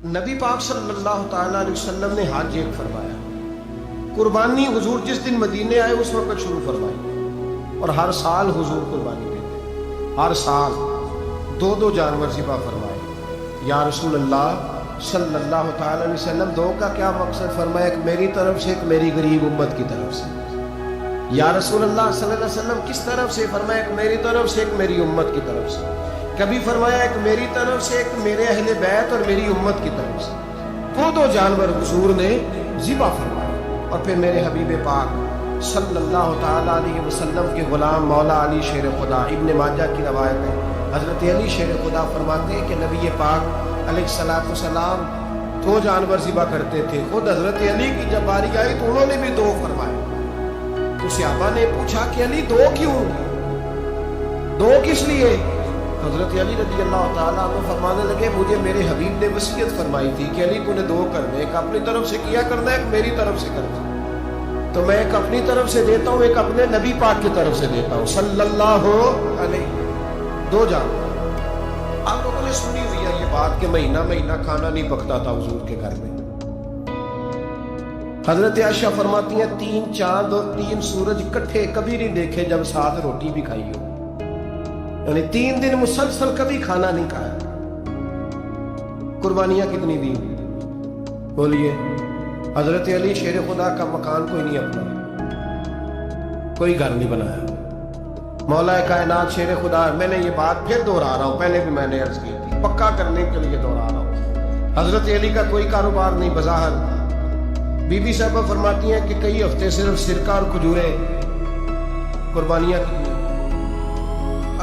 نبی پاک صلی اللہ تعالیٰ علیہ وسلم نے حج ایک فرمایا، قربانی حضور جس دن مدینے آئے اس وقت شروع فرمائی، اور ہر سال حضور قربانی دیتے، ہر سال دو جانور ذبح فرمائے۔ یا رسول اللہ صلی اللہ تعالیٰ علیہ وسلم، دو کا کیا مقصد فرمایا؟ ایک میری طرف سے، ایک میری غریب امت کی طرف سے۔ یا رسول اللہ صلی اللہ علیہ وسلم کس طرف سے فرمایا؟ ایک میری طرف سے، ایک میری امت کی طرف سے۔ کبھی فرمایا ایک میری طرف سے، ایک میرے اہل بیت اور میری امت کی طرف سے۔ دو جانور حضور نے ذبح فرمائے، اور پھر میرے حبیب پاک صلی اللہ تعالیٰ علیہ وسلم کے غلام مولا علی شیر خدا، ابن ماجہ کی روایت ہے، حضرت علی شیر خدا فرماتے ہیں کہ نبی پاک علیہ الصلوۃ والسلام دو جانور ذبح کرتے تھے۔ خود حضرت علی کی جب باری آئی تو انہوں نے بھی دو فرمائے۔ تو صحابہ نے پوچھا کہ علی دو کیوں؟ دو کس لیے؟ حضرت علی رضی اللہ تعالیٰ عنہ فرمانے لگے، مجھے میرے حبیب نے وصیت فرمائی تھی کہ علی تو نے دو کرنے، ایک اپنی طرف سے کیا کرنا ہے، ایک میری طرف سے کرنا ہے۔ تو میں ایک اپنی طرف سے دیتا ہوں، ایک اپنے نبی پاک کی طرف سے دیتا ہوں صلی اللہ علیہ۔ دو جانور۔ آپ لوگوں نے سنی ہوئی ہے یہ بات کہ مہینہ کھانا نہیں پکتا تھا حضور کے گھر میں۔ حضرت عائشہ فرماتی ہیں 3 چاند اور 3 سورج اکٹھے کبھی نہیں دیکھے جب ساتھ روٹی بھی کھائی ہو، یعنی 3 دن مسلسل کبھی کھانا نہیں کھایا۔ قربانیاں کتنی دی؟ بولیے۔ حضرت علی شیر خدا کا مکان کوئی نہیں اپنا، کوئی گھر نہیں بنایا۔ مولا کائنات شیر خدا، میں نے یہ بات پھر دوہرا رہا ہوں، پہلے بھی میں نے عرض کی تھی، پکا کرنے کے لیے دوہرا رہا ہوں۔ حضرت علی کا کوئی کاروبار نہیں بظاہر۔ بی بی صاحبہ فرماتی ہیں کہ کئی ہفتے صرف سرکہ اور کھجورے قربانیاں کی،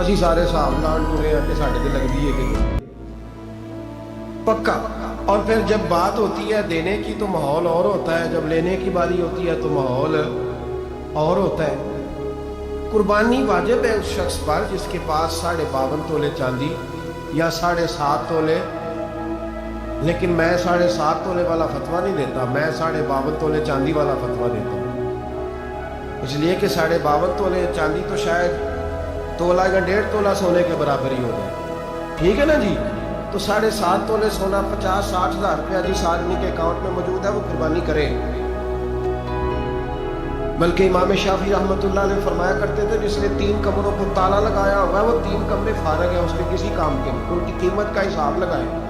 اسی سارے صاحب لان ٹورے ہیں کہ ساڑھے دے لگ دیئے کہ پکا۔ اور پھر جب بات ہوتی ہے دینے کی تو ماحول اور ہوتا ہے، جب لینے کی باری ہوتی ہے تو ماحول اور ہوتا ہے۔ قربانی واجب ہے اس شخص پر جس کے پاس 52.5 تولے چاندی یا 7.5 تولے، لیکن میں 7.5 تولے والا فتویٰ نہیں دیتا، میں 52.5 تولے چاندی والا فتویٰ دیتا ہوں، اس لیے کہ 52.5 تولے چاندی تو شاید تولہ یا 1.5 تولہ سونے کے برابر ہی ہو جائے، ٹھیک ہے نا جی؟ تو 7.5 تولے سونا 50-60 ہزار روپیہ جس آدمی کے اکاؤنٹ میں موجود ہے وہ قربانی کرے۔ بلکہ امام شافعی رحمۃ اللہ علیہ فرمایا کرتے تھے جس نے 3 کمروں کو تالا لگایا ہوا ہے وہ 3 کمرے فارغ ہیں اس کے کسی کام کے، ان کی قیمت کا حساب لگائے۔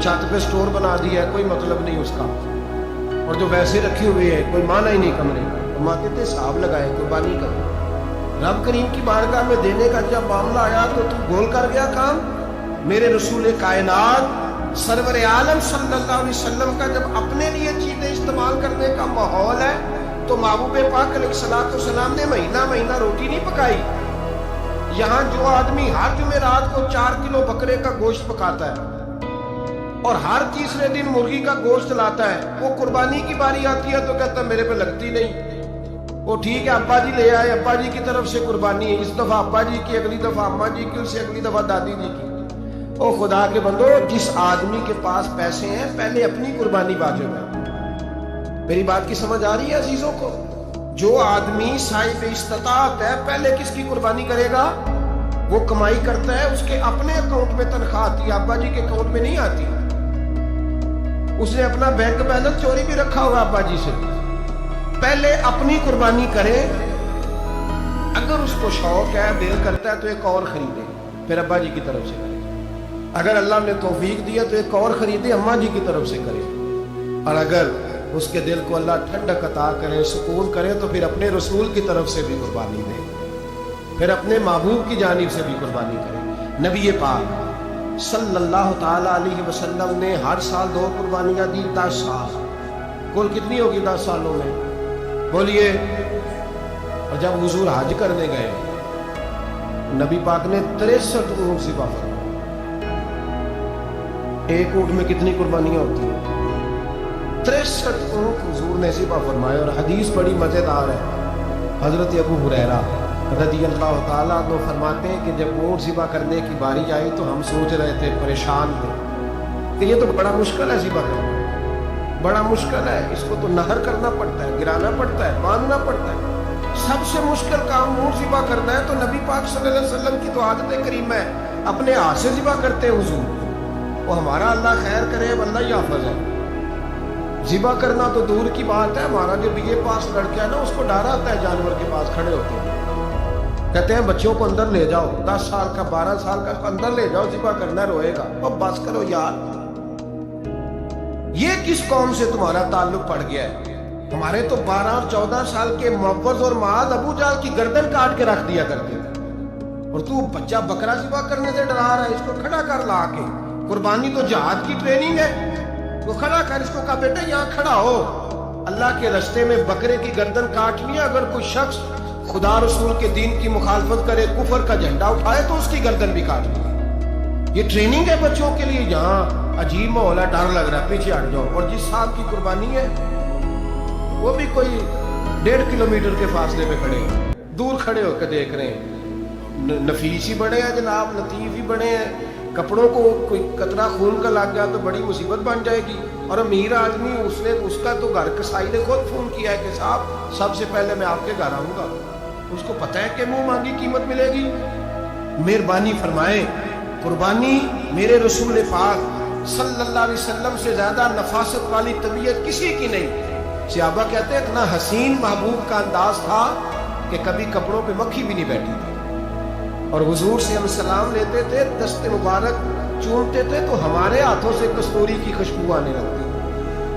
چھت پہ سٹور بنا دیا ہے، کوئی مطلب نہیں اس کا، اور جو ویسے رکھی ہوئی ہے کوئی معنی ہی نہیں کمرے کا، فرماتے تھے حساب لگائے، قربانی کرے۔ رب کریم کی بارگاہ میں دینے کا جب معاملہ آیا تو تم گول کر گیا کام۔ میرے رسول کائنات سرور عالم صلی اللہ علیہ وسلم کا جب اپنے لیے چیزیں استعمال کرنے کا ماحول ہے تو محبوب پاک علیہ الصلوۃ والسلام نے مہینہ روٹی نہیں پکائی۔ یہاں جو آدمی ہر جمعرات کو 4 کلو بکرے کا گوشت پکاتا ہے اور ہر تیسرے دن مرغی کا گوشت لاتا ہے، وہ قربانی کی باری آتی ہے تو کہتا ہے میرے پہ لگتی نہیں۔ وہ ٹھیک ہے ابا جی لے آئے، ابا جی کی طرف سے قربانی ہے، اس دفعہ ابا جی کی، اگلی دفعہ اماں جی کی، اس سے اگلی دفعہ دادی جی کی۔ او خدا کے بندو، جس آدمی کے پاس پیسے ہیں پہلے اپنی قربانی واجب ہے۔ میری بات کی سمجھ آ رہی ہے عزیزوں کو؟ جو آدمی صاحب استطاعت ہے پہلے کس کی قربانی کرے گا؟ وہ کمائی کرتا ہے، اس کے اپنے اکاؤنٹ میں تنخواہ آتی ہے، ابا جی کے اکاؤنٹ میں نہیں آتی۔ اس نے اپنا بینک بیلنس چوری بھی رکھا ہوگا ابا جی سے۔ پہلے اپنی قربانی کرے، اگر اس کو شوق ہے، دل کرتا ہے تو ایک اور خریدے، پھر ابا جی کی طرف سے کرے۔ اگر اللہ نے توفیق دیا تو ایک اور خریدے، اماں جی کی طرف سے کرے، اور اگر اس کے دل کو اللہ ٹھنڈک عطا کرے، سکون کرے تو پھر اپنے رسول کی طرف سے بھی قربانی دے، پھر اپنے محبوب کی جانب سے بھی قربانی کرے۔ نبی پاک صلی اللہ تعالیٰ علیہ وسلم نے ہر سال 2 قربانیاں دی، 10 سال، کل کتنی ہوگی 10 سالوں میں؟ بولیے۔ اور جب حضور حج کرنے گئے نبی پاک نے 63 اونٹ ذبح فرمائے۔ ایک اونٹ میں کتنی قربانیاں ہوتی ہیں؟ 63 اونٹ حضور نے ذبح فرمائے۔ اور حدیث بڑی مزیدار ہے، حضرت ابو ہریرہ رضی اللہ تعالیٰ عنہ فرماتے ہیں کہ جب اونٹ ذبح کرنے کی باری آئی تو ہم سوچ رہے تھے، پریشان تھے کہ یہ تو بڑا مشکل ہے ذبح کرنا، بڑا مشکل ہے، اس کو تو نہر کرنا پڑتا ہے، گرانا پڑتا ہے، باندھنا پڑتا ہے، سب سے مشکل کام اونٹ ذبح کرنا ہے۔ تو نبی پاک صلی اللہ علیہ وسلم کی تو عادت کریم ہے، اپنے ہاتھ سے ذبح کرتے ہیں حضور، وہ ہمارا اللہ خیر کرے ورنہ ہی حافظ ہے. ذبح کرنا تو دور کی بات ہے، ہمارا جو BA پاس لڑکا ہے نا اس کو ڈر آتا ہے جانور کے پاس کھڑے ہوتے ہیں. کہتے ہیں بچوں کو اندر لے جاؤ، 10 سال کا 12 سال کا اندر لے جاؤ، ذبح کرنا روئے گا. اب بس کرو یار، یہ کس قوم سے تمہارا تعلق پڑ گیا ہے؟ ہمارے تو 12 اور 14 سال کے معوذ اور معاذ ابو جہل کی گردن کاٹ کے رکھ دیا کرتے تھے، اور تو بچہ بکرا ذبح کرنے سے ڈرا رہا ہے. اس کو کھڑا کر لا کے، قربانی تو جہاد کی ٹریننگ ہے. وہ کھڑا کر، اس کو کہا بیٹا یہاں کھڑا ہو، اللہ کے رستے میں بکرے کی گردن کاٹنی ہے. اگر کوئی شخص خدا رسول کے دین کی مخالفت کرے، کفر کا جھنڈا اٹھائے تو اس کی گردن بھی کاٹنی ہے. یہ ٹریننگ ہے بچوں کے لیے. یہاں عجیب ماحول ہے، ڈر لگ رہا ہے، پیچھے ہٹ جاؤ. اور جس صاحب کی قربانی ہے وہ بھی کوئی 1.5 کلومیٹر کے فاصلے پہ کھڑے ہیں، دور کھڑے ہو کے دیکھ رہے ہیں. نفیس ہی بڑے ہیں جناب، لطیف ہی بڑے ہیں. کپڑوں کو کوئی قطرہ خون کا لگ گیا تو بڑی مصیبت بن جائے گی. اور امیر آدمی اس کا تو گھر کسائی نے خود فون کیا ہے کہ صاحب سب سے پہلے میں آپ کے گھر آؤں گا. اس کو پتہ ہے کہ منہ مانگی قیمت ملے گی. مہربانی فرمائے، قربانی میرے رسول پاک صلی اللہ علیہ وسلم سے زیادہ نفاست والی طبیعت کسی کی نہیں. صحابہ کہتے ہیں اتنا حسین محبوب کا انداز تھا کہ کبھی کپڑوں پہ مکھی بھی نہیں بیٹھی تھی. اور حضور سے ہم سلام لیتے تھے، دست مبارک چومتے تھے تو ہمارے ہاتھوں سے کستوری کی خوشبو آنے لگتی.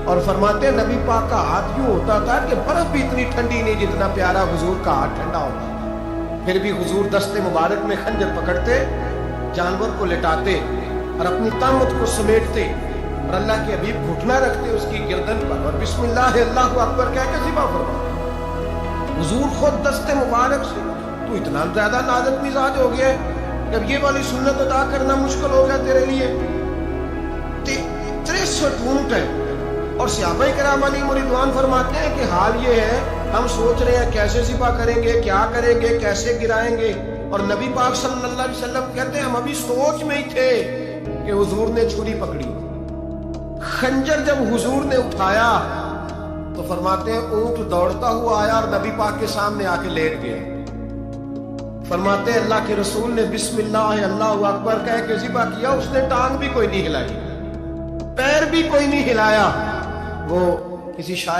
اور فرماتے ہیں نبی پاک کا ہاتھ یوں ہوتا تھا کہ برف بھی اتنی ٹھنڈی نہیں جتنا پیارا حضور کا ہاتھ ٹھنڈا ہوتا. پھر بھی حضور دست مبارک میں خنجر پکڑتے، جانور کو لٹاتے اور اپنی طامت کو سمیٹتے، اور اللہ کے حبیب گھٹنا رکھتے اس کی گردن پر اور بسم اللہ اللہ اکبر کہہ کے ذبح فرماتے. حضور خود دست مبارک سے. تو اتنا زیادہ نازک مزاج ہو گیا ہے کہ اب یہ والی سنت ادا کرنا مشکل ہو گیا تیرے لیے. 63 اونٹ ہے. اور صحابہ کرام علیہم رضوان فرماتے ہیں کہ حال یہ ہے ہم سوچ رہے ہیں کیسے ذبح کریں گے، کیا کریں گے، کیسے گرائیں گے. اور نبی پاک صلی اللہ علیہ وسلم کہتے ہیں ہم ابھی سوچ میں ہی تھے کہ حضور نے چھری پکڑی. خنجر جب حضور نے اٹھایا تو فرماتے ہیں اونٹ دوڑتا ہوا آیا اور نبی پاک کے سامنے آ کے لیٹ گیا. فرماتے ہیں اللہ کے رسول نے بسم اللہ اللہ اکبر کہہ کے ذبح کیا. اس نے ٹانگ بھی کوئی نہیں ہلائی، پیر بھی کوئی نہیں ہلایا. وہ کسی شاعر